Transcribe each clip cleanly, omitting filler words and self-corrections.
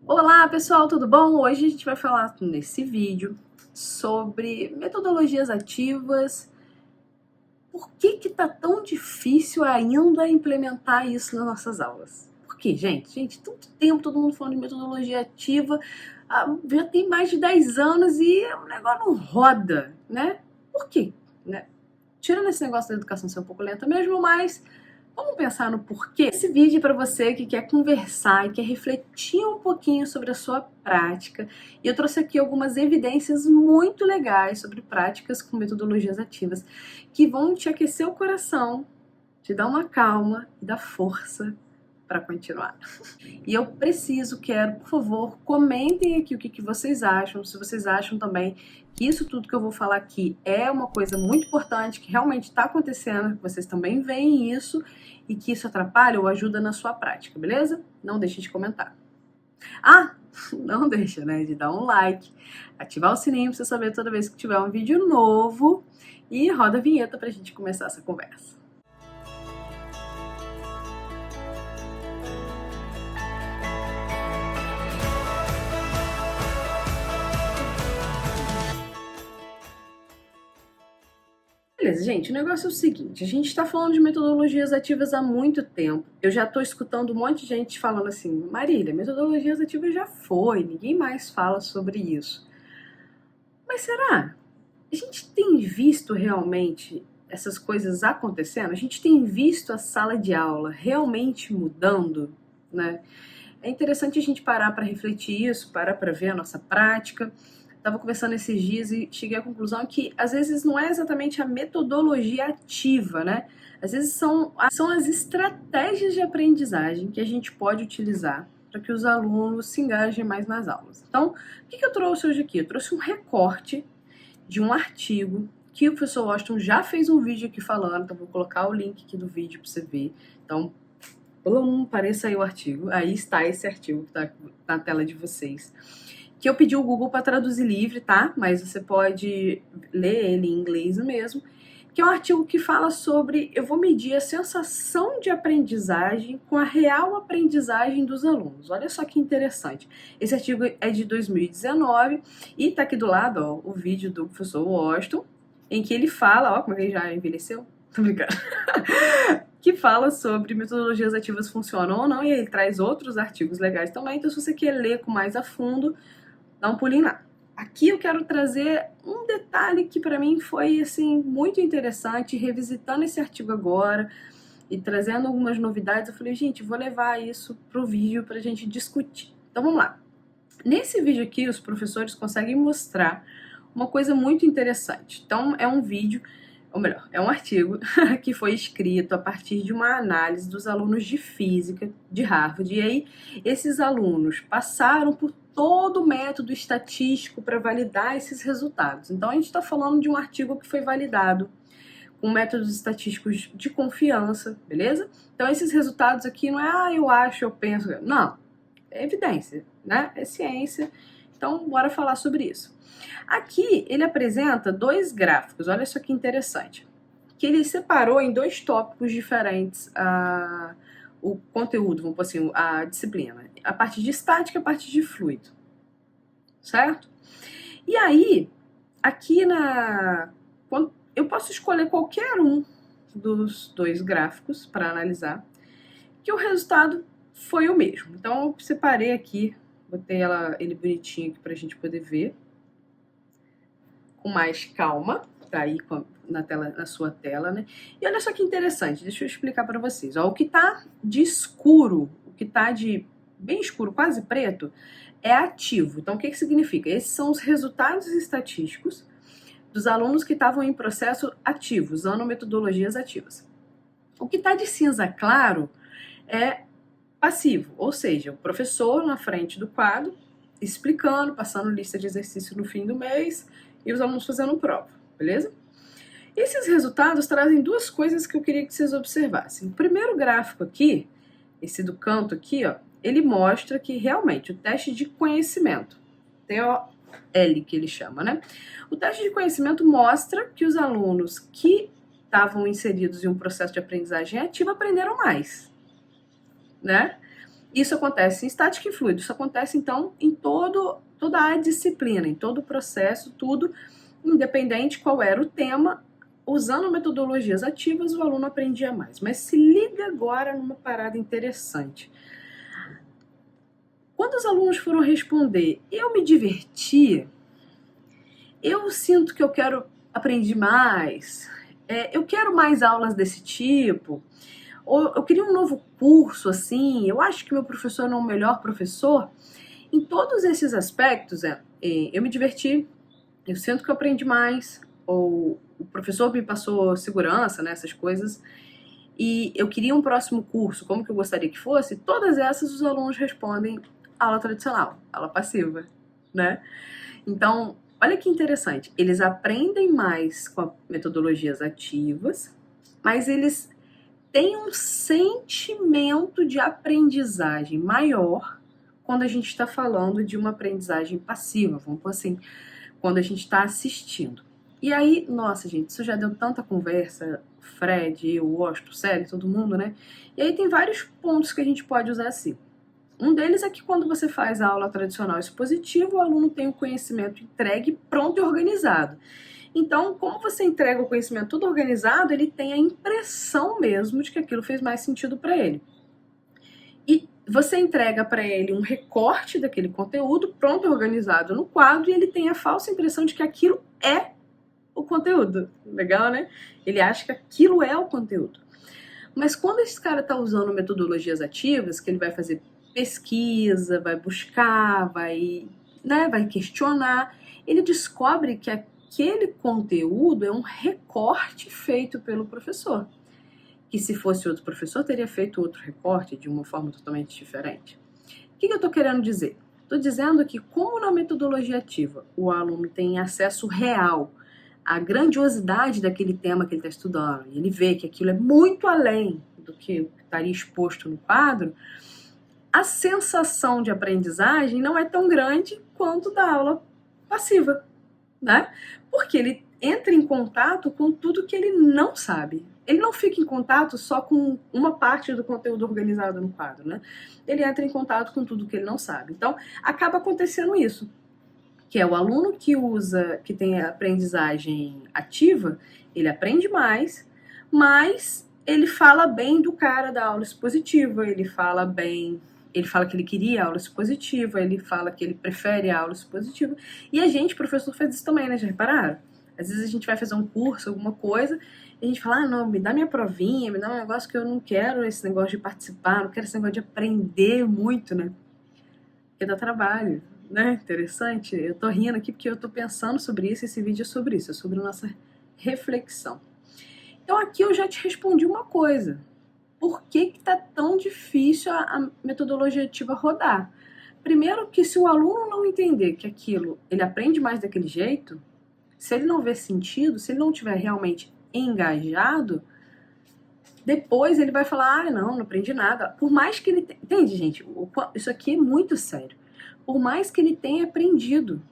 Olá pessoal, tudo bom? Hoje a gente vai falar nesse vídeo sobre metodologias ativas. Por que tá tão difícil ainda implementar isso nas nossas aulas? Por quê, gente? Gente, tanto tempo todo mundo falando de metodologia ativa, já tem mais de 10 anos e o negócio não roda, né? Por quê? Né? Tirando esse negócio da educação ser um pouco lenta mesmo, mas vamos pensar no porquê? Esse vídeo é para você que quer conversar e quer refletir um pouquinho sobre a sua prática. E eu trouxe aqui algumas evidências muito legais sobre práticas com metodologias ativas que vão te aquecer o coração, te dar uma calma e dar força para continuar. E eu quero, por favor, comentem aqui o que vocês acham, se vocês acham também que isso tudo que eu vou falar aqui é uma coisa muito importante, que realmente está acontecendo, que vocês também veem isso e que isso atrapalha ou ajuda na sua prática, beleza? Não deixe de comentar. Não deixa, né, de dar um like, ativar o sininho para você saber toda vez que tiver um vídeo novo e roda a vinheta para a gente começar essa conversa. Beleza, gente, o negócio é o seguinte, a gente está falando de metodologias ativas há muito tempo. Eu já estou escutando um monte de gente falando assim, Marília, metodologias ativas já foi, ninguém mais fala sobre isso. Mas será? A gente tem visto realmente essas coisas acontecendo? A gente tem visto a sala de aula realmente mudando, né? É interessante a gente parar para refletir isso, parar para ver a nossa prática. Estava conversando esses dias e cheguei à conclusão que às vezes não é exatamente a metodologia ativa, né? Às vezes são as estratégias de aprendizagem que a gente pode utilizar para que os alunos se engajem mais nas aulas. Então, o que eu trouxe hoje aqui? Eu trouxe um recorte de um artigo que o professor Washington já fez um vídeo aqui falando, então vou colocar o link aqui do vídeo para você ver. Então, apareça aí o artigo, aí está esse artigo que está na tela de vocês. Que eu pedi o Google para traduzir livre, tá? Mas você pode ler ele em inglês mesmo. Que é um artigo que fala sobre, eu vou medir a sensação de aprendizagem com a real aprendizagem dos alunos. Olha só que interessante. Esse artigo é de 2019 e tá aqui do lado, ó, o vídeo do professor Washington, em que ele fala, ó, como ele já envelheceu. Tô brincando. Que fala sobre metodologias ativas funcionam ou não, e ele traz outros artigos legais também. Então, se você quer ler com mais a fundo, dá um pulinho lá. Aqui eu quero trazer um detalhe que para mim foi assim muito interessante, revisitando esse artigo agora e trazendo algumas novidades. Eu falei, gente, vou levar isso pro vídeo pra gente discutir. Então vamos lá. Nesse vídeo aqui, os professores conseguem mostrar uma coisa muito interessante. Então é um vídeo, ou melhor, é um artigo que foi escrito a partir de uma análise dos alunos de física de Harvard. E aí esses alunos passaram por todo o método estatístico para validar esses resultados. Então a gente está falando de um artigo que foi validado com métodos estatísticos de confiança, beleza? Então esses resultados aqui não é eu acho, eu penso, não, é evidência, né? É ciência. Então bora falar sobre isso. Aqui ele apresenta dois gráficos, olha só que interessante, que ele separou em dois tópicos diferentes o conteúdo, vamos pôr assim, a disciplina, a parte de estática e a parte de fluido, certo? E aí, aqui eu posso escolher qualquer um dos dois gráficos para analisar, que o resultado foi o mesmo. Então eu separei aqui, botei ele bonitinho aqui para a gente poder ver com mais calma, tá aí na sua tela, né? E olha só que interessante, deixa eu explicar para vocês. Ó, o que tá de escuro, o que tá de bem escuro, quase preto, é ativo. Então, o que significa? Esses são os resultados estatísticos dos alunos que estavam em processo ativo, usando metodologias ativas. O que está de cinza claro é passivo, ou seja, o professor na frente do quadro, explicando, passando lista de exercício no fim do mês e os alunos fazendo prova, beleza? Esses resultados trazem duas coisas que eu queria que vocês observassem. O primeiro gráfico aqui, esse do canto aqui, ó, ele mostra que realmente o teste de conhecimento, TOL que ele chama, né? O teste de conhecimento mostra que os alunos que estavam inseridos em um processo de aprendizagem ativa aprenderam mais, né? Isso acontece em estática e fluido, isso acontece então em toda a disciplina, em todo o processo, tudo, independente qual era o tema, usando metodologias ativas o aluno aprendia mais. Mas se liga agora numa parada interessante. Quando os alunos foram responder, eu me diverti, eu sinto que eu quero aprender mais, eu quero mais aulas desse tipo, ou eu queria um novo curso, assim, eu acho que meu professor não é o melhor professor. Em todos esses aspectos, eu me diverti, eu sinto que eu aprendi mais, ou o professor me passou segurança, né, essas coisas, e eu queria um próximo curso, como que eu gostaria que fosse, todas essas os alunos respondem aula tradicional, aula passiva, né? Então, olha que interessante, eles aprendem mais com metodologias ativas, mas eles têm um sentimento de aprendizagem maior quando a gente está falando de uma aprendizagem passiva, vamos por assim, quando a gente está assistindo. E aí, nossa, gente, isso já deu tanta conversa, Fred, eu, Washington, Célio, todo mundo, né? E aí tem vários pontos que a gente pode usar assim. Um deles é que quando você faz a aula tradicional expositiva, o aluno tem o conhecimento entregue, pronto e organizado. Então, como você entrega o conhecimento tudo organizado, ele tem a impressão mesmo de que aquilo fez mais sentido para ele. E você entrega para ele um recorte daquele conteúdo pronto e organizado no quadro e ele tem a falsa impressão de que aquilo é o conteúdo. Legal, né? Ele acha que aquilo é o conteúdo. Mas quando esse cara está usando metodologias ativas, que ele vai fazer pesquisa, vai buscar, vai questionar, ele descobre que aquele conteúdo é um recorte feito pelo professor. Que se fosse outro professor, teria feito outro recorte de uma forma totalmente diferente. O que eu estou querendo dizer? Estou dizendo que, como na metodologia ativa o aluno tem acesso real à grandiosidade daquele tema que ele está estudando, e ele vê que aquilo é muito além do que estaria exposto no quadro, a sensação de aprendizagem não é tão grande quanto da aula passiva, né? Porque ele entra em contato com tudo que ele não sabe. Ele não fica em contato só com uma parte do conteúdo organizado no quadro, né? Ele entra em contato com tudo que ele não sabe. Então, acaba acontecendo isso, que é o aluno que tem a aprendizagem ativa, ele aprende mais, mas ele fala bem do cara da aula expositiva, ele fala que ele queria a aula expositiva, ele fala que ele prefere a aula expositiva. E a gente, professor, faz isso também, né? Já repararam? Às vezes a gente vai fazer um curso, alguma coisa, e a gente fala, não, me dá minha provinha, me dá um negócio que eu não quero esse negócio de participar, não quero esse negócio de aprender muito, né? Porque dá trabalho, né? Interessante. Eu tô rindo aqui porque eu tô pensando sobre isso, esse vídeo é sobre isso, é sobre a nossa reflexão. Então aqui eu já te respondi uma coisa. Por que tá tão difícil a metodologia ativa rodar? Primeiro que se o aluno não entender que aquilo, ele aprende mais daquele jeito, se ele não vê sentido, se ele não tiver realmente engajado, depois ele vai falar, não aprendi nada. Por mais que ele... Entende, gente? Isso aqui é muito sério. Por mais que ele tenha aprendido,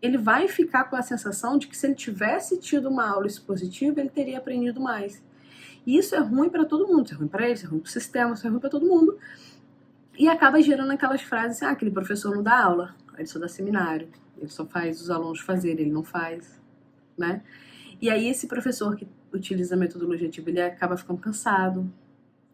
ele vai ficar com a sensação de que se ele tivesse tido uma aula expositiva, ele teria aprendido mais. E isso é ruim para todo mundo. Isso é ruim para ele, isso é ruim para o sistema, isso é ruim para todo mundo. E acaba gerando aquelas frases assim, aquele professor não dá aula, ele só dá seminário, ele só faz os alunos fazerem, ele não faz, né? E aí esse professor que utiliza a metodologia ativa, ele acaba ficando cansado,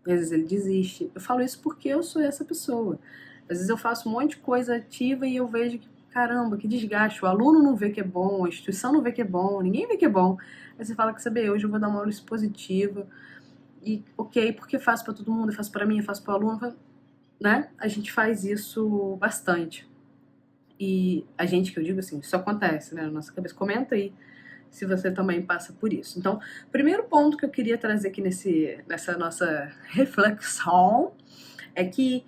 às vezes ele desiste. Eu falo isso porque eu sou essa pessoa. Às vezes eu faço um monte de coisa ativa e eu vejo que, caramba, que desgaste. O aluno não vê que é bom, a instituição não vê que é bom, ninguém vê que é bom. Aí você fala que, sabe, hoje eu vou dar uma aula expositiva e, ok, porque faço para todo mundo, eu faço para mim, eu faço para o aluno, né? A gente faz isso bastante. E a gente, que eu digo assim, isso acontece, né, na nossa cabeça. Comenta aí se você também passa por isso. Então, primeiro ponto que eu queria trazer aqui nessa nossa reflexão é que,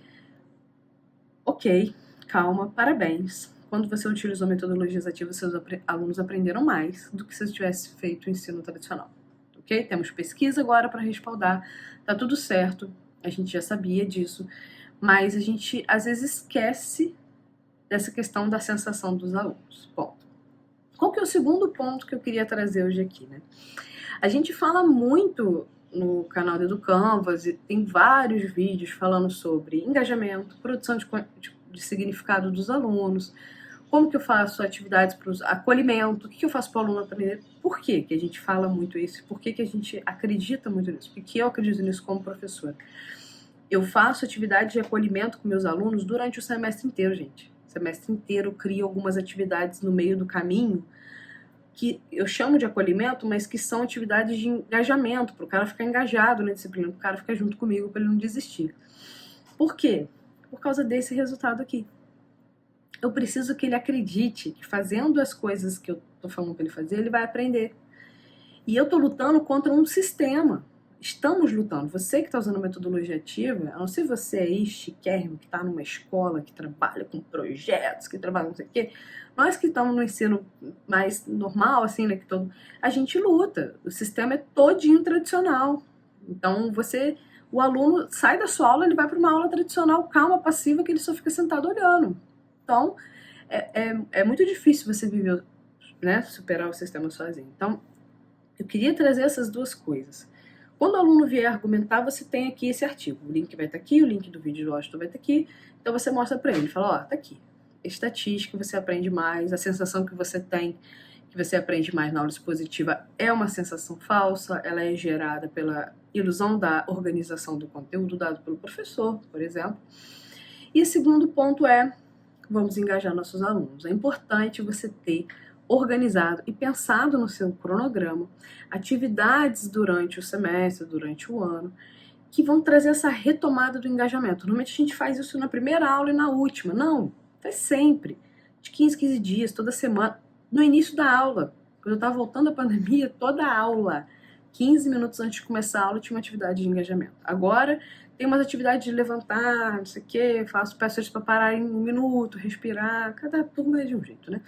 ok, calma, parabéns. Quando você utilizou metodologias ativas, seus alunos aprenderam mais do que se você tivesse feito o ensino tradicional. Ok? Temos pesquisa agora para respaldar, tá tudo certo, a gente já sabia disso, mas a gente às vezes esquece dessa questão da sensação dos alunos. Bom, qual que é o segundo ponto que eu queria trazer hoje aqui, né? A gente fala muito no canal do Canvas e tem vários vídeos falando sobre engajamento, produção de significado dos alunos, como que eu faço atividades para o acolhimento, o que eu faço para o aluno aprender, por que a gente fala muito isso, por que a gente acredita muito nisso, porque eu acredito nisso como professora. Eu faço atividades de acolhimento com meus alunos durante o semestre inteiro, gente. O semestre inteiro eu crio algumas atividades no meio do caminho que eu chamo de acolhimento, mas que são atividades de engajamento, para o cara ficar engajado na disciplina, para o cara ficar junto comigo, para ele não desistir. Por quê? Por causa desse resultado aqui. Eu preciso que ele acredite que fazendo as coisas que eu tô falando para ele fazer, ele vai aprender. E eu tô lutando contra um sistema. Estamos lutando. Você que está usando a metodologia ativa, a não ser você aí, chiquérrimo, que está numa escola, que trabalha com projetos, que trabalha não sei o quê, nós que estamos no ensino mais normal, assim, né, a gente luta. O sistema é todinho tradicional. Então, o aluno sai da sua aula, ele vai para uma aula tradicional, calma, passiva, que ele só fica sentado olhando. Então, é muito difícil você viver, né, superar o sistema sozinho. Então, eu queria trazer essas duas coisas. Quando o aluno vier argumentar, você tem aqui esse artigo. O link vai estar aqui, o link do vídeo do Washington vai estar aqui. Então você mostra para ele, fala, ó, tá aqui. Estatística, você aprende mais, a sensação que você tem, que você aprende mais na aula expositiva é uma sensação falsa, ela é gerada pela ilusão da organização do conteúdo dado pelo professor, por exemplo. E o segundo ponto é, vamos engajar nossos alunos. É importante você ter organizado e pensado no seu cronograma atividades durante o semestre, durante o ano, que vão trazer essa retomada do engajamento. Normalmente a gente faz isso na primeira aula e na última. Não, faz sempre. De 15 dias, toda semana. No início da aula, quando eu estava voltando da pandemia, toda a aula, 15 minutos antes de começar a aula, tinha uma atividade de engajamento. Agora, tem umas atividades de levantar, não sei o quê, peço eles para parar em 1 minuto, respirar, cada turma é de um jeito, né?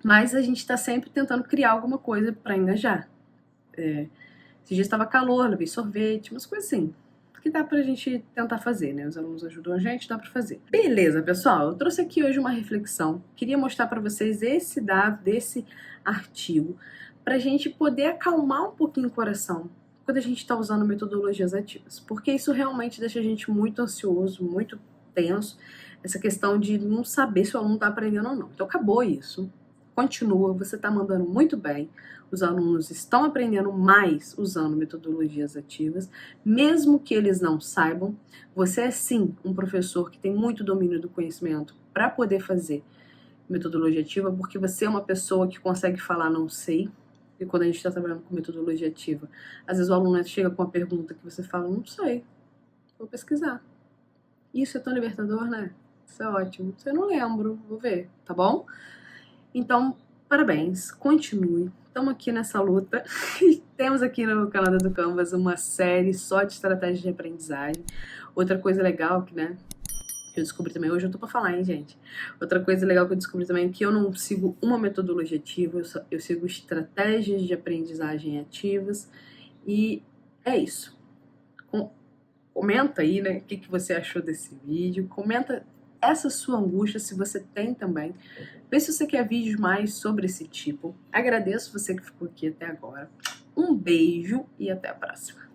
Mas a gente está sempre tentando criar alguma coisa para engajar. Esses dias estava calor, levei sorvete, umas coisas assim, que dá pra gente tentar fazer, né? Os alunos ajudam a gente, dá pra fazer. Beleza, pessoal, eu trouxe aqui hoje uma reflexão. Queria mostrar para vocês esse dado desse artigo, pra gente poder acalmar um pouquinho o coração quando a gente está usando metodologias ativas, porque isso realmente deixa a gente muito ansioso, muito tenso, essa questão de não saber se o aluno está aprendendo ou não. Então acabou isso. Continua, você está mandando muito bem, os alunos estão aprendendo mais usando metodologias ativas, mesmo que eles não saibam, você é sim um professor que tem muito domínio do conhecimento para poder fazer metodologia ativa, porque você é uma pessoa que consegue falar não sei, e quando a gente está trabalhando com metodologia ativa, às vezes o aluno chega com uma pergunta que você fala, não sei, vou pesquisar. Isso é tão libertador, né? Isso é ótimo. Isso eu não lembro, vou ver, tá bom? Então, parabéns, continue. Estamos aqui nessa luta. Temos aqui no canal do Canvas uma série só de estratégias de aprendizagem. Outra coisa legal que, né, eu descobri também, hoje eu tô pra falar, hein, gente? Outra coisa legal que eu descobri também é que eu não sigo uma metodologia ativa, eu sigo estratégias de aprendizagem ativas. E é isso. Comenta aí, né, o que você achou desse vídeo. Comenta essa sua angústia, se você tem também. Vê se você quer vídeos mais sobre esse tipo. Agradeço você que ficou aqui até agora. Um beijo e até a próxima.